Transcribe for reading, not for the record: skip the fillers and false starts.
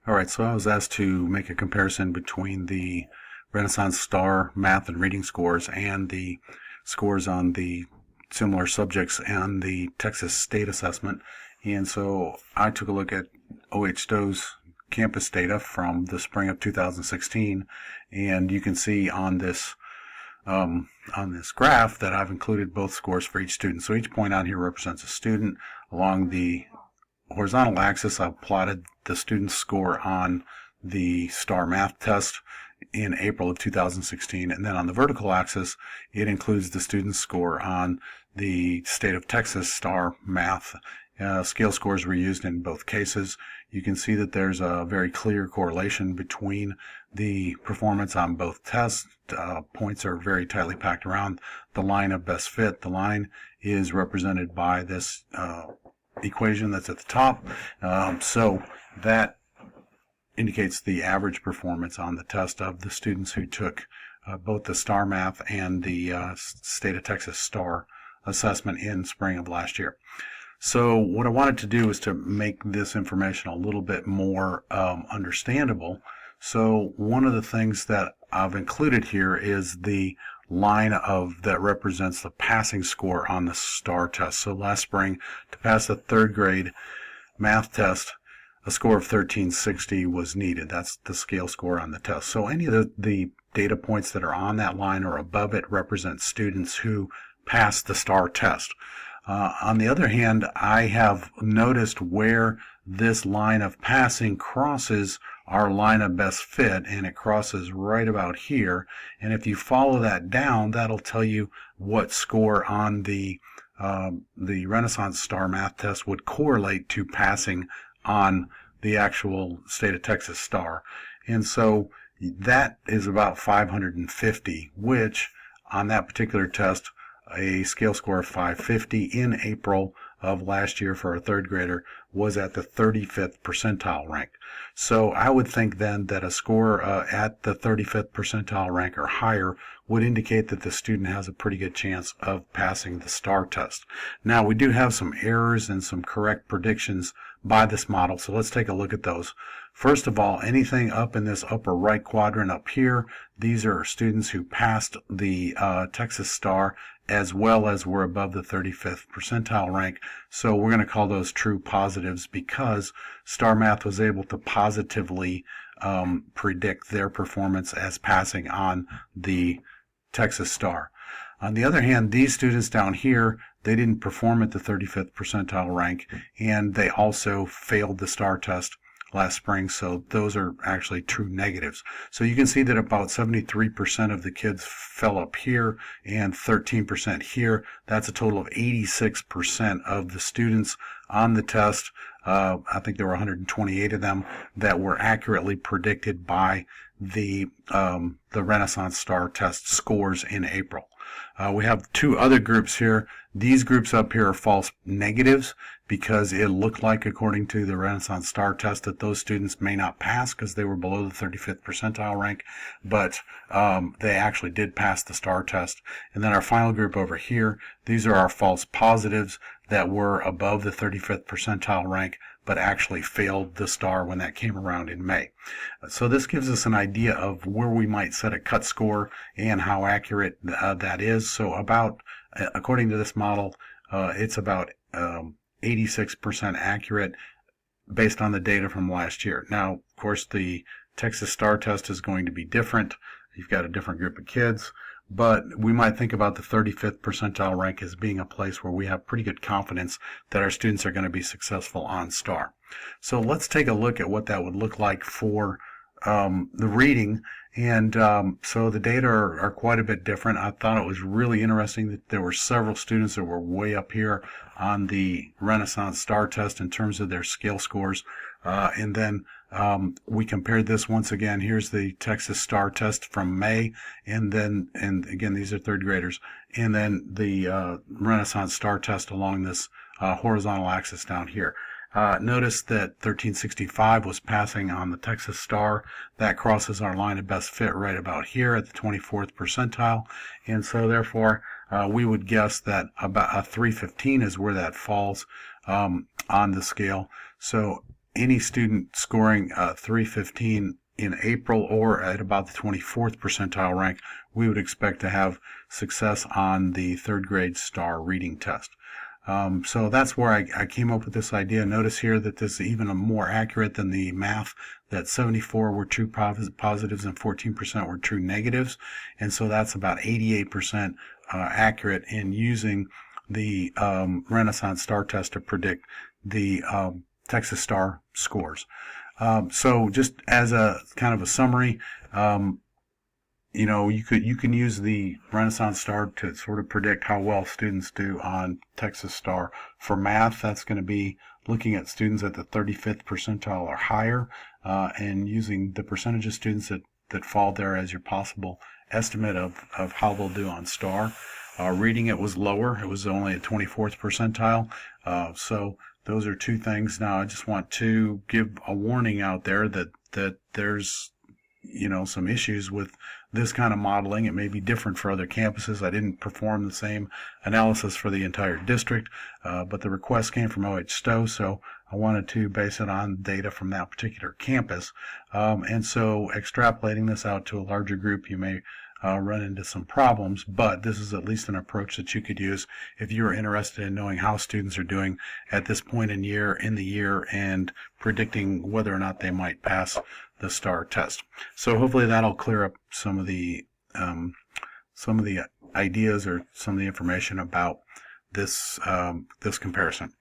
Alright, so I was asked to make a comparison between the Renaissance STAAR math and reading scores and the scores on the similar subjects and the Texas State Assessment. And so I took a look at O.H. Stowe's campus data from the spring of 2016, and you can see on this graph that I've included both scores for each student. So each point on here represents a student. Along the horizontal axis, I've plotted the student's score on the STAAR math test in April of 2016, and then on the vertical axis it includes the student's score on the state of Texas STAAR math. Scale scores were used in both cases. You can see that there's a very clear correlation between the performance on both tests. Points are very tightly packed around the line of best fit. The line is represented by this equation that's at the top. So that indicates the average performance on the test of the students who took both the STAAR math and the state of Texas STAAR assessment in spring of last year. So what I wanted to do is to make this information a little bit more understandable. So one of the things that I've included here is the line that represents the passing score on the STAAR test. So last spring, to pass the third grade math test, a score of 1360 was needed. That's the scale score on the test. So any of the data points that are on that line or above it represent students who passed the STAAR test. On the other hand, I have noticed where this line of passing crosses our line of best fit, and it crosses right about here. And if you follow that down, that'll tell you what score on the Renaissance STAAR math test would correlate to passing on the actual state of Texas STAAR. And so that is about 550, which on that particular test, a scale score of 550 in April of last year for a third grader was at the 35th percentile rank. So I would think then that a score at the 35th percentile rank or higher would indicate that the student has a pretty good chance of passing the STAAR test. Now we do have some errors and some correct predictions by this model, so let's take a look at those. First of all, anything up in this upper right quadrant up here, these are students who passed the Texas STAAR as well as were above the 35th percentile rank. So we're going to call those true positives because STAAR Math was able to positively predict their performance as passing on the Texas STAAR. On the other hand, these students down here, they didn't perform at the 35th percentile rank, and they also failed the STAAR test last spring, so those are actually true negatives. So you can see that about 73% of the kids fell up here and 13% here. That's a total of 86% of the students on the test. I think there were 128 of them that were accurately predicted by the Renaissance STAAR test scores in April. We have two other groups here. These groups up here are false negatives because it looked like, according to the Renaissance STAAR test, that those students may not pass because they were below the 35th percentile rank, but they actually did pass the STAAR test. And then our final group over here, these are our false positives that were above the 35th percentile rank but actually failed the STAAR when that came around in May. So this gives us an idea of where we might set a cut score and how accurate that is. So about, according to this model, it's about 86% accurate based on the data from last year. Now, of course, the Texas STAAR test is going to be different. You've got a different group of kids, but we might think about the 35th percentile rank as being a place where we have pretty good confidence that our students are going to be successful on STAAR. So let's take a look at what that would look like for the reading. And so the data are quite a bit different. I thought it was really interesting that there were several students that were way up here on the Renaissance STAAR test in terms of their scale scores. And then we compared this once again. Here's the Texas STAAR test from May, and again, these are third graders, and then the Renaissance STAAR test along this horizontal axis down here. Notice that 1365 was passing on the Texas STAAR. That crosses our line of best fit right about here at the 24th percentile, and so therefore we would guess that about a 315 is where that falls on the scale. So any student scoring 315 in April or at about the 24th percentile rank, we would expect to have success on the third grade STAAR reading test. So that's where I came up with this idea. Notice here that this is even more accurate than the math, that 74 were true positives and 14% were true negatives. And so that's about 88% accurate in using the Renaissance STAAR test to predict the Texas STAAR scores. So just as a kind of a summary, you can use the Renaissance STAAR to sort of predict how well students do on Texas STAAR. For math, that's going to be looking at students at the 35th percentile or higher, and using the percentage of students that fall there as your possible estimate of how they'll do on STAAR. Reading, it was lower. It was only at 24th percentile. So those are two things. Now, I just want to give a warning out there that there's some issues with this kind of modeling. It may be different for other campuses. I didn't perform the same analysis for the entire district, but the request came from OH Stowe, so I wanted to base it on data from that particular campus. And so extrapolating this out to a larger group, you may run into some problems, but this is at least an approach that you could use if you're interested in knowing how students are doing at this point in the year and predicting whether or not they might pass the STAAR test. So hopefully that'll clear up some of the ideas or some of the information about this this comparison.